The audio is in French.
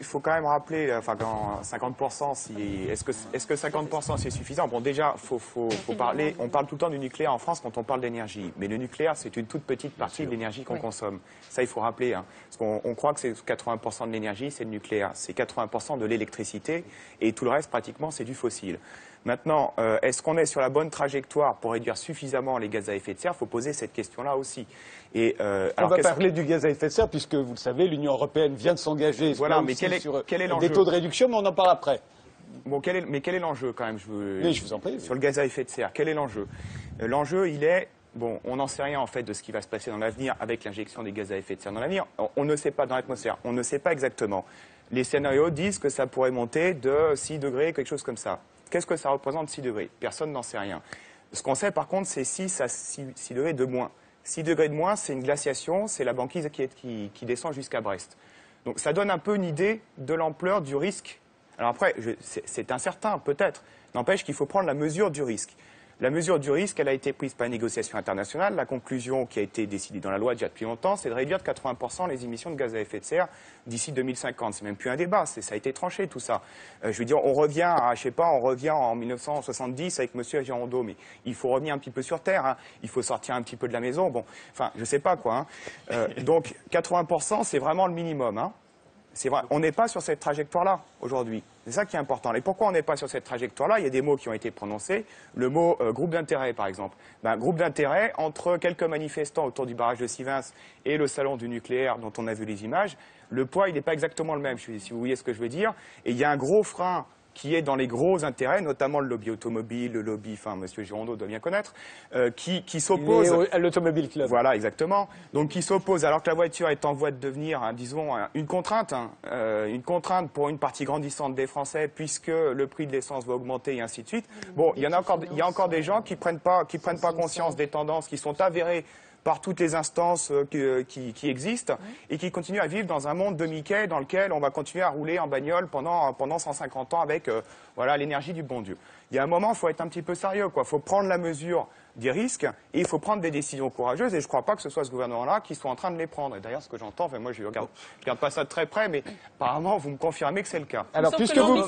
il faut quand même rappeler, enfin, quand 50%, est-ce que 50% c'est suffisant? Bon, déjà, on parle tout le temps du nucléaire en France quand on parle d'énergie. Mais le nucléaire, c'est une toute petite partie de l'énergie qu'on consomme. Ça, il faut rappeler. Hein, parce qu'on croit que c'est 80% de l'énergie, c'est le nucléaire. C'est 80% de l'électricité. Et tout le reste, pratiquement, c'est du fossile. Maintenant, est-ce qu'on est sur la bonne trajectoire pour réduire suffisamment les gaz à effet de serre? Il faut poser cette question-là aussi. Et, on va parler du gaz à effet de serre, puisque, vous le savez, l'Union européenne vient de s'engager sur des taux de réduction, mais on en parle après. Bon, quel est l'enjeu, quand même Oui, je vous en prie. Sur le gaz à effet de serre, quel est l'enjeu? L'enjeu, il est... Bon, on n'en sait rien, en fait, de ce qui va se passer dans l'avenir avec l'injection des gaz à effet de serre dans l'avenir. On ne sait pas dans l'atmosphère, on ne sait pas exactement. Les scénarios disent que ça pourrait monter de 6 degrés, quelque chose comme ça. Qu'est-ce que ça représente 6 degrés? Personne n'en sait rien. Ce qu'on sait, par contre, c'est 6 à 6 degrés de moins. 6 degrés de moins, c'est une glaciation, c'est la banquise qui descend jusqu'à Brest. Donc ça donne un peu une idée de l'ampleur du risque. Alors après, c'est incertain, peut-être. N'empêche qu'il faut prendre la mesure du risque. La mesure du risque, elle a été prise par une négociation internationale. La conclusion qui a été décidée dans la loi déjà depuis longtemps, c'est de réduire de 80% les émissions de gaz à effet de serre d'ici 2050. C'est même plus un débat, ça a été tranché tout ça. Je veux dire, on revient à, je sais pas, on revient en 1970 avec Monsieur Girondeau, mais il faut revenir un petit peu sur Terre. Hein. Il faut sortir un petit peu de la maison. Bon, enfin, je sais pas quoi. Hein. Donc 80%, c'est vraiment le minimum. Hein. C'est vrai, on n'est pas sur cette trajectoire-là aujourd'hui. C'est ça qui est important. Et pourquoi on n'est pas sur cette trajectoire-là? Il y a des mots qui ont été prononcés. Le mot groupe d'intérêt, par exemple. Groupe d'intérêt, entre quelques manifestants autour du barrage de Sivins et le salon du nucléaire dont on a vu les images, le poids, il n'est pas exactement le même, si vous voyez ce que je veux dire. Et il y a un gros frein qui est dans les gros intérêts, notamment le lobby automobile, le lobby, enfin, Monsieur Girondeau doit bien connaître, qui s'oppose à l'Automobile Club. Voilà, exactement. Donc, qui s'oppose, alors que la voiture est en voie de devenir, disons, une contrainte pour une partie grandissante des Français, puisque le prix de l'essence va augmenter et ainsi de suite. Bon, il y a encore des gens qui prennent pas conscience des tendances qui sont avérées par toutes les instances qui existent et qui continuent à vivre dans un monde de Mickey dans lequel on va continuer à rouler en bagnole pendant 150 ans avec voilà, l'énergie du bon Dieu. Il y a un moment, il faut être un petit peu sérieux, quoi. Il faut prendre la mesure des risques et il faut prendre des décisions courageuses et je ne crois pas que ce soit ce gouvernement-là qui soit en train de les prendre. Et d'ailleurs, ce que j'entends, enfin, moi je regarde pas ça de très près, mais apparemment vous me confirmez que c'est le cas. Alors, puisque vous...